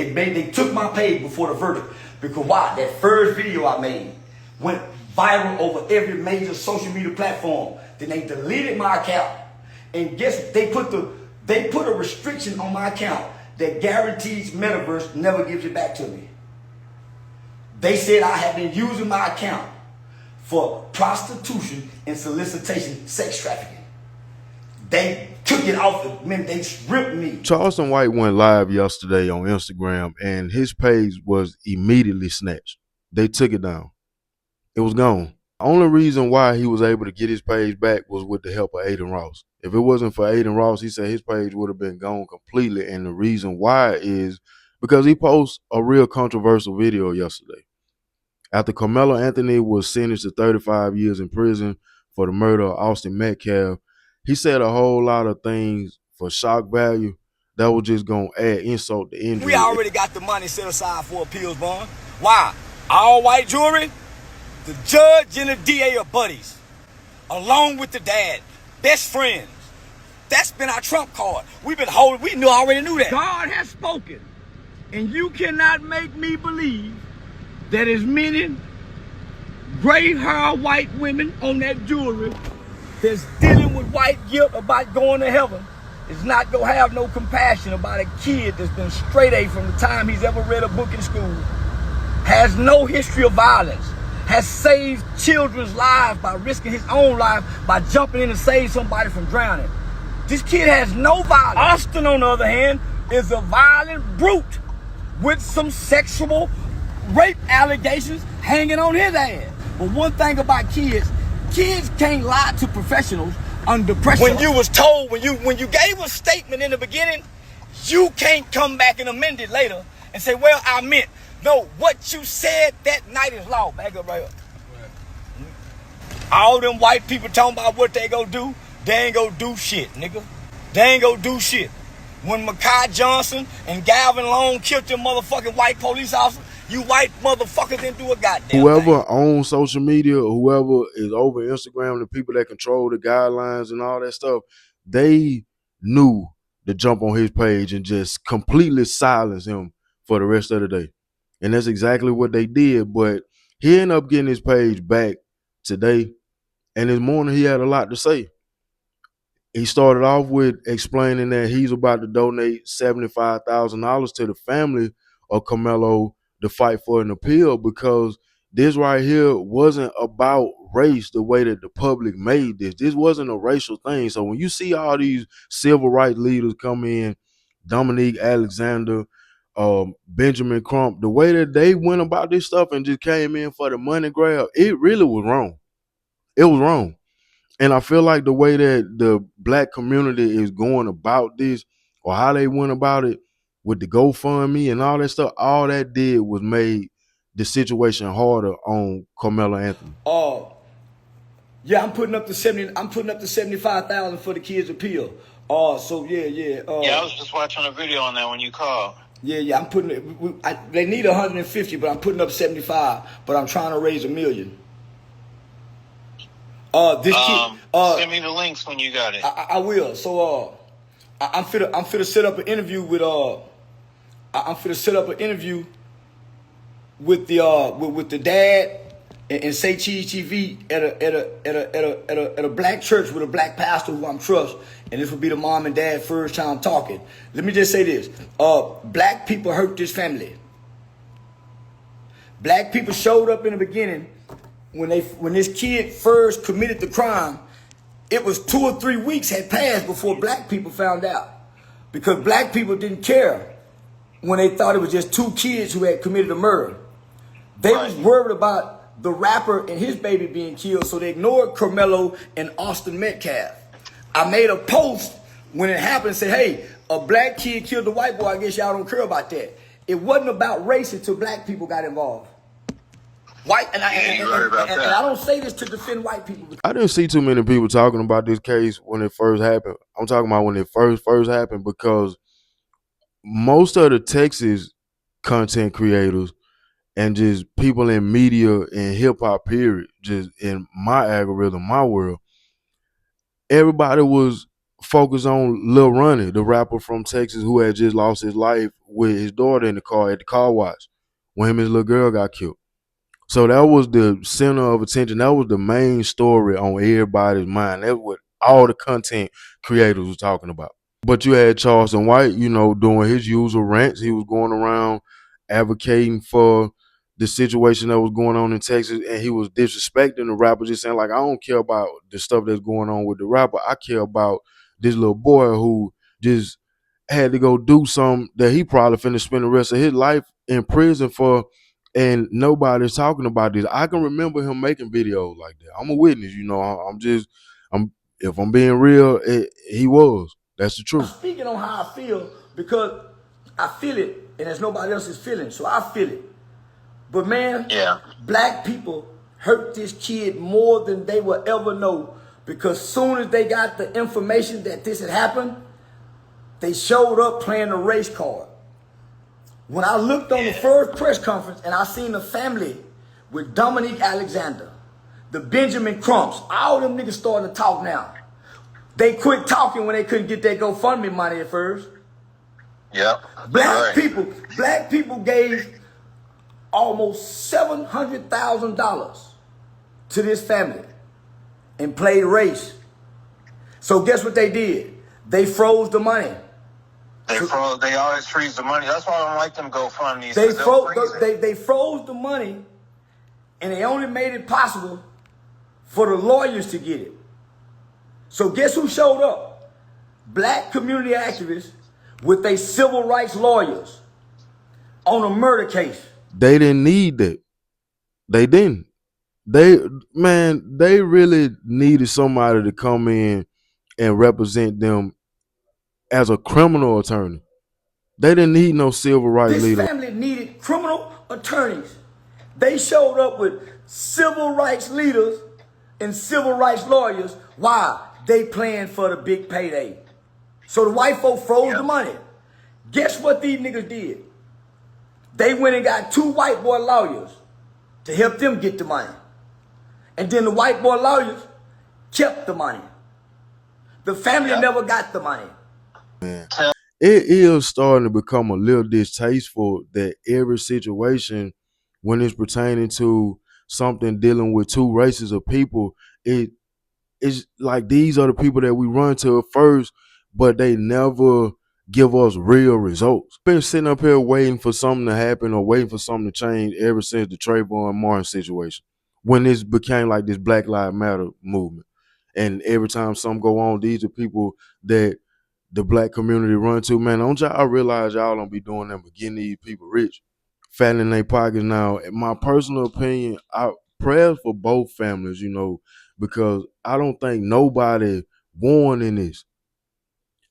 They took my page before the verdict because why? That first video I made went viral over every major social media platform. Then they deleted my account, and guess what? They put a restriction on my account that guarantees Metaverse never gives it back to me. They said I had been using my account for prostitution and solicitation, sex trafficking. They took it off the man. They stripped me. Charleston White went live yesterday on Instagram, and his page was immediately snatched. They took it down. It was gone. Only reason why he was able to get his page back was with the help of Aiden Ross. If it wasn't for Aiden Ross, he said his page would have been gone completely. And the reason why is because he posted a real controversial video yesterday. After Karmelo Anthony was sentenced to 35 years in prison for the murder of Austin Metcalf, he said a whole lot of things for shock value that was just going to add insult to injury. We already got the money set aside for appeals bond. Why? All white jury, the judge and the DA are buddies, along with the dad, best friends. That's been our trump card. We've been holding, already knew that. God has spoken, and you cannot make me believe that as many gray-haired white women on that jury that's dealing with white guilt about going to heaven is not going to have no compassion about a kid that's been straight A from the time he's ever read a book in school, has no history of violence, has saved children's lives by risking his own life by jumping in to save somebody from drowning. This kid has no violence. Austin, on the other hand, is a violent brute with some sexual rape allegations hanging on his ass. But one thing about kids can't lie to professionals under pressure. When you was told, when you gave a statement in the beginning, you can't come back and amend it later and say, well, I meant. No, what you said that night is law. Back up right up. Right. All them white people talking about what they gonna do, they ain't gonna do shit, nigga. They ain't gonna do shit. When Makai Johnson and Galvin Long killed them motherfucking white police officers, you white motherfuckers didn't do a goddamn Whoever thing. owns social media, or whoever is over Instagram, the people that control the guidelines and all that stuff, they knew to jump on his page and just completely silence him for the rest of the day. And that's exactly what they did. But he ended up getting his page back today. And this morning he had a lot to say. He started off with explaining that he's about to donate $75,000 to the family of Karmelo to fight for an appeal, because this right here wasn't about race the way that the public made this. This wasn't a racial thing. So when you see all these civil rights leaders come in, Dominique Alexander, Benjamin Crump, the way that they went about this stuff and just came in for the money grab, it really was wrong. It was wrong. And I feel like the way that the black community is going about this, or how they went about it with the GoFundMe and all that stuff, all that did was made the situation harder on Karmelo Anthony. Yeah, I'm putting up the 75,000 for the kids' appeal. So yeah. Yeah, I was just watching a video on that when you called. Yeah, I'm putting it. They need 150, but I'm putting up 75. But I'm trying to raise $1 million. Send me the links when you got it. I will. So I'm finna set up an interview with with the dad and say T-RaeTv at a black church with a black pastor who I'm trust, and this will be the mom and dad first time talking. Let me just say this: black people hurt this family. Black people showed up in the beginning. When this kid first committed the crime, it was 2 or 3 weeks had passed before black people found out, because black people didn't care when they thought it was just 2 kids who had committed a murder. They was worried about the rapper and his baby being killed, so they ignored Karmelo and Austin Metcalf. I made a post when it happened and said, hey, a black kid killed a white boy. I guess y'all don't care about that. It wasn't about race until black people got involved. And I don't say this to defend white people. I didn't see too many people talking about this case when it first happened. I'm talking about when it first happened, because most of the Texas content creators and just people in media and hip hop period, just in my algorithm, my world, everybody was focus on Lil Ronnie, the rapper from Texas who had just lost his life with his daughter in the car at the car wash when him and his little girl got killed. So that was the center of attention. That was the main story on everybody's mind. That's what all the content creators was talking about. But you had Charleston White, doing his usual rants. He was going around advocating for the situation that was going on in Texas, and he was disrespecting the rapper, just saying, like, I don't care about the stuff that's going on with the rapper. I care about this little boy who just had to go do something that he probably finna spend the rest of his life in prison for, and nobody's talking about this. I can remember him making videos like that. I'm a witness, if I'm being real, he was. That's the truth. I'm speaking on how I feel because I feel it, and there's nobody else is feeling, so I feel it. But man, black people hurt this kid more than they will ever know, because soon as they got the information that this had happened, they showed up playing the race card. When I looked on the first press conference and I seen the family with Dominique Alexander, the Benjamin Crumps, all them niggas starting to talk now. They quit talking when they couldn't get their GoFundMe money at first. Yep. Black people gave almost $700,000 to this family and played race. So guess what they did? They froze the money. They always freeze the money. That's why I don't like them GoFundMes. They froze the money, and they only made it possible for the lawyers to get it. So guess who showed up? Black community activists with their civil rights lawyers on a murder case. They didn't need that. They didn't. They really needed somebody to come in and represent them as a criminal attorney. They didn't need no civil rights leader. This family needed criminal attorneys. They showed up with civil rights leaders and civil rights lawyers. Why? They planned for the big payday. So the white folk froze the money. Guess what these niggas did? They went and got 2 white boy lawyers to help them get the money. And then the white boy lawyers kept the money. The family never got the money. Man, it is starting to become a little distasteful that every situation, when it's pertaining to something dealing with 2 races of people, it's like these are the people that we run to first, but they never give us real results. Been sitting up here waiting for something to happen or waiting for something to change ever since the Trayvon Martin situation, when this became like this Black Lives Matter movement. And every time something go on, these are people that the black community run to. Man, don't y'all realize y'all don't be doing that but getting these people rich, fattening their pockets now? In my personal opinion, I prayers for both families, because I don't think nobody won in this.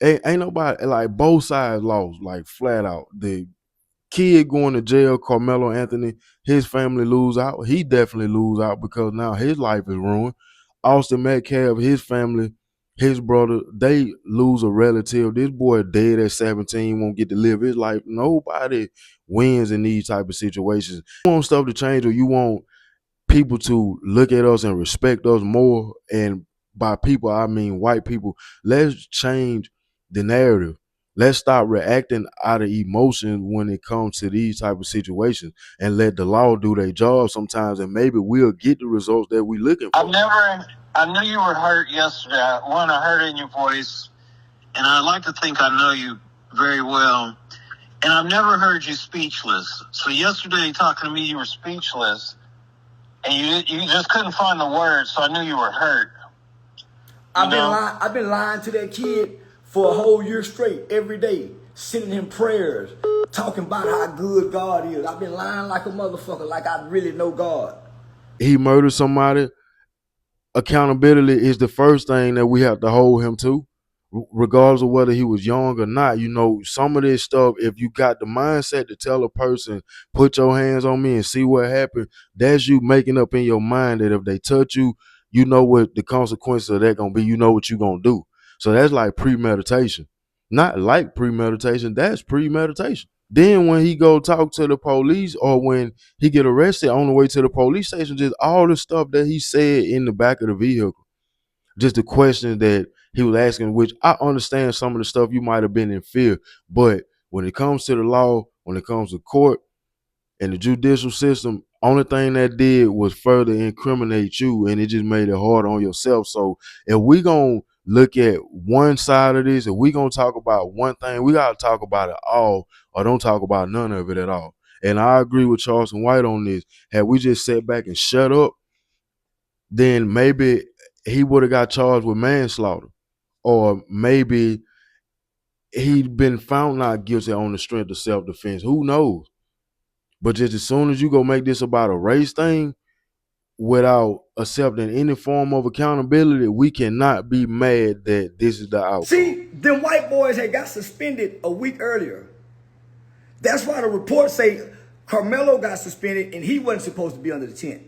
Ain't nobody, like, both sides lost, like, flat out. The kid going to jail, Karmelo Anthony, his family lose out. He definitely lose out because now his life is ruined. Austin Metcalf, his family, his brother, they lose a relative. This boy dead at 17, won't get to live his life. Nobody wins in these type of situations. You want stuff to change, or you want people to look at us and respect us more, and by people, I mean white people. Let's change the narrative. Let's stop reacting out of emotion when it comes to these type of situations, and let the law do their job sometimes, and maybe we'll get the results that we're looking for. I knew you were hurt yesterday. I heard it in your voice, and I like to think I know you very well. And I've never heard you speechless. So yesterday, talking to me, you were speechless, and you just couldn't find the words. So I knew you were hurt. I've been lying to that kid for a whole year straight, every day, sending him prayers, talking about how good God is. I've been lying like a motherfucker, like I really know God. He murdered somebody. Accountability is the first thing that we have to hold him to, regardless of whether he was young or not. Some of this stuff, if you got the mindset to tell a person, put your hands on me and see what happened, that's you making up in your mind that if they touch you, you know what the consequences of that gonna be. You know what you're gonna do. So that's like premeditation. Not like premeditation, that's premeditation. Then when he go talk to the police, or when he get arrested on the way to the police station, just all the stuff that he said in the back of the vehicle, just the questions that he was asking, which I understand some of the stuff you might have been in fear, but when it comes to the law, when it comes to court and the judicial system, only thing that did was further incriminate you, and it just made it harder on yourself. So if we gonna look at one side of this, if we gonna talk about one thing, we gotta talk about it all, or don't talk about none of it at all. And I agree with Charleston White on this. Had we just sat back and shut up, then maybe he would have got charged with manslaughter, or maybe he'd been found not guilty on the strength of self-defense. Who knows? But just as soon as you go make this about a race thing without accepting any form of accountability, we cannot be mad that this is the outcome. See, them white boys had got suspended a week earlier. That's why the reports say Karmelo got suspended and he wasn't supposed to be under the tent.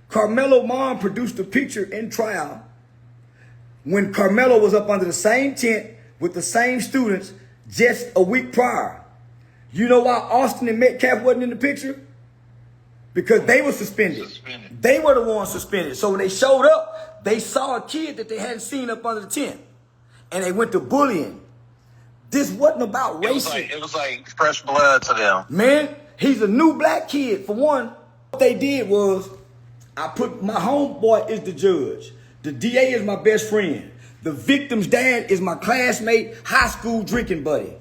Karmelo's mom produced a picture in trial when Karmelo was up under the same tent with the same students just a week prior. You know why Austin and Metcalf wasn't in the picture? Because they were suspended. They were the ones suspended. So when they showed up, they saw a kid that they hadn't seen up under the tent. And they went to bullying. This wasn't about racism. It was like fresh blood to them. Man, he's a new black kid. For one, what they did was, I put my homeboy is the judge. The DA is my best friend. The victim's dad is my classmate, high school drinking buddy.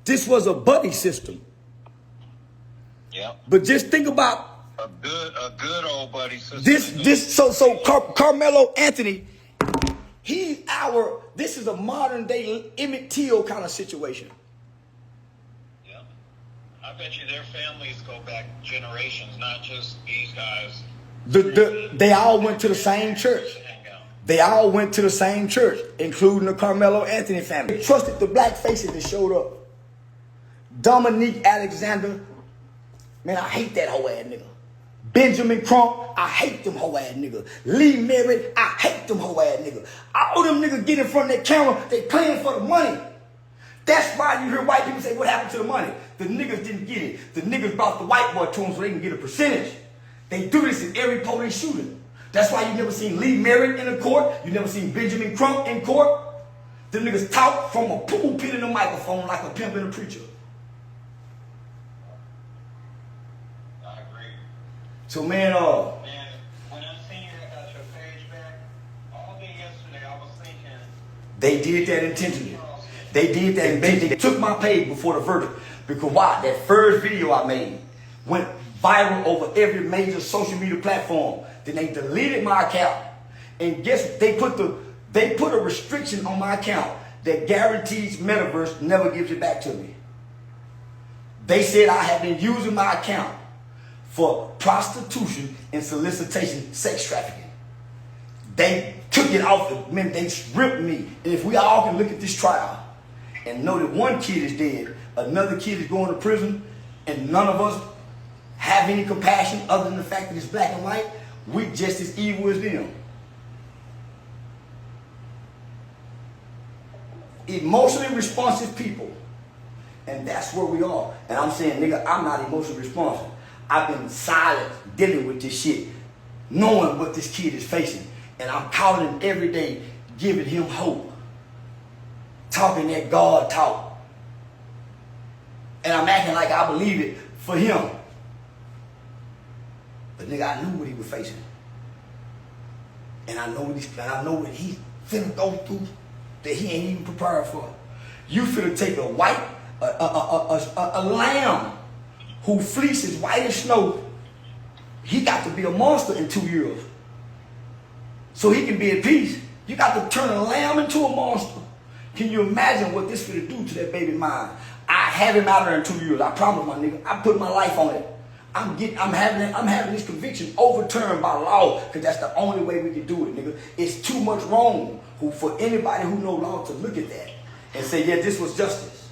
This was a buddy system. Yeah. But just think about a good old buddy system. So Karmelo Anthony, this is a modern day Emmett Till kind of situation. Yeah. I bet you their families go back generations, not just these guys. They all went to the same church. They all went to the same church, including the Karmelo Anthony family. They trusted the black faces that showed up. Dominique Alexander, man, I hate that hoe ass nigga. Benjamin Crump, I hate them hoe ass niggas. Lee Merritt, I hate them hoe ass niggas. All them niggas get in front of that camera, they playing for the money. That's why you hear white people say, what happened to the money? The niggas didn't get it. The niggas brought the white boy to them so they can get a percentage. They do this in every police shooting. That's why you never seen Lee Merritt in a court. You never seen Benjamin Crump in court. Them niggas talk from a pulpit in a microphone like a pimp and a preacher. I agree. So man, when I seen you got your page back, all day yesterday I was thinking they did that intentionally. They did that intentionally. They took my page before the verdict. Because why? That first video I made went viral over every major social media platform. Then they deleted my account. And guess what? They put a restriction on my account that guarantees Metaverse never gives it back to me. They said I had been using my account for prostitution and solicitation, sex trafficking. They took it off of me. They stripped me. And if we all can look at this trial and know that one kid is dead, another kid is going to prison, and none of us have any compassion other than the fact that it's black and white, we just as evil as them. Emotionally responsive people. And that's where we are. And I'm saying, nigga, I'm not emotionally responsive. I've been silent dealing with this shit, knowing what this kid is facing. And I'm calling him every day, giving him hope. Talking that God talk. And I'm acting like I believe it for him. But nigga, I knew what he was facing. And I know what he finna go through that he ain't even prepared for. You finna take a lamb who fleeces white as snow. He got to be a monster in 2 years. So he can be at peace. You got to turn a lamb into a monster. Can you imagine what this finna do to that baby mind? I have him out there in 2 years. I promise, my nigga. I put my life on it. I'm having this conviction overturned by law, because that's the only way we can do it, nigga. It's too much wrong for anybody who know law to look at that and say, yeah, this was justice.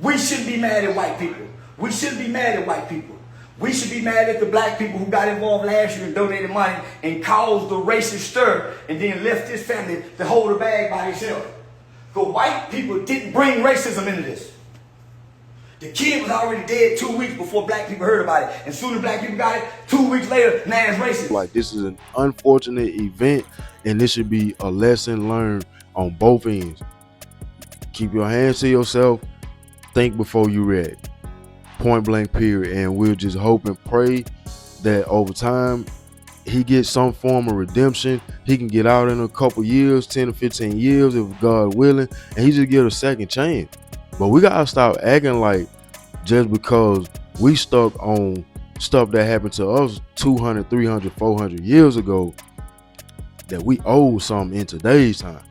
We shouldn't be mad at white people. We shouldn't be mad at white people. We should be mad at the black people who got involved last year and donated money and caused the racist stir and then left this family to hold the bag by themselves. Because white people didn't bring racism into this. The kid was already dead 2 weeks before black people heard about it. And soon as black people got it, 2 weeks later, now it's racist. Like, this is an unfortunate event, and this should be a lesson learned on both ends. Keep your hands to yourself. Think before you react. Point blank, period. And we'll just hope and pray that over time he gets some form of redemption. He can get out in a couple years, 10 to 15 years, if God willing, and he just get a second chance. But we gotta stop acting like just because we stuck on stuff that happened to us 200, 300, 400 years ago that we owe something in today's time.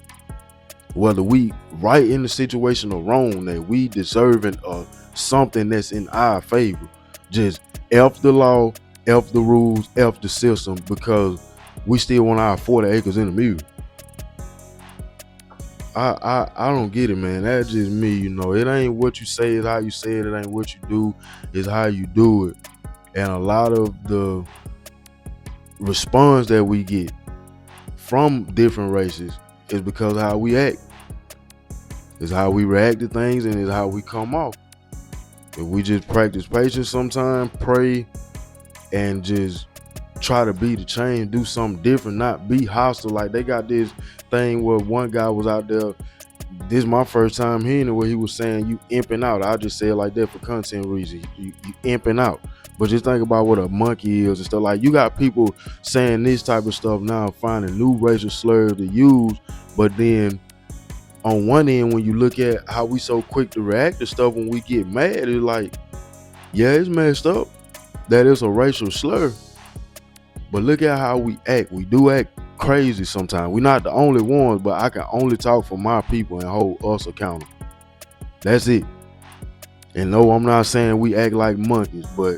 Whether we right in the situation or wrong, that we deserving of something that's in our favor. Just F the law, F the rules, F the system, because we still want our 40 acres in the mule. I don't get it, man. That's just me, you know. It ain't what you say, it's how you say it. It ain't what you do, it's how you do it. And a lot of the response that we get from different races is because of how we act. It's how we react to things, and it's how we come off. If we just practice patience sometime, pray, and just try to be the change, do something different, not be hostile. Like, they got this thing where one guy was out there, this is my first time hearing it, where he was saying you imping out. I just say it like that for content reasons. You imping out. But just think about what a monkey is and stuff. Like, you got people saying this type of stuff now, finding new racial slurs to use, but then on one end, when you look at how we so quick to react to stuff when we get mad, it's like, yeah, it's messed up that it's a racial slur, but look at how we act. We do act crazy sometimes. We're not the only ones, but I can only talk for my people and hold us accountable. That's it. And no, I'm not saying we act like monkeys, but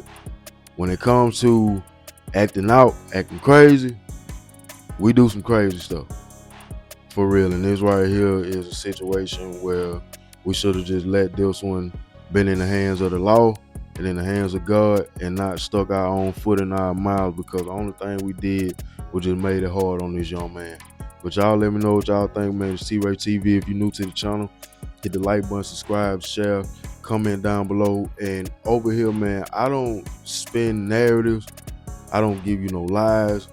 when it comes to acting out, acting crazy, we do some crazy stuff. For real. And this right here is a situation where we should have just let this one been in the hands of the law and in the hands of God, and not stuck our own foot in our mouths, because the only thing we did was just made it hard on this young man. But y'all let me know what y'all think, man. It's T-RaeTv. If you're new to the channel, hit the like button, subscribe, share, comment down below. And over here, man, I don't spin narratives. I don't give you no lies.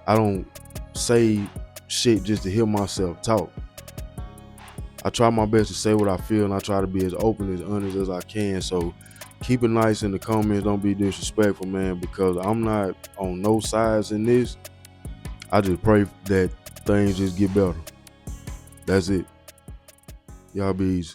I don't say shit just to hear myself talk. I try my best to say what I feel, and I try to be as open, as honest as I can. So keep it nice in the comments. Don't be disrespectful, man, because I'm not on no sides in this. I just pray that things just get better. That's it. Y'all be easy.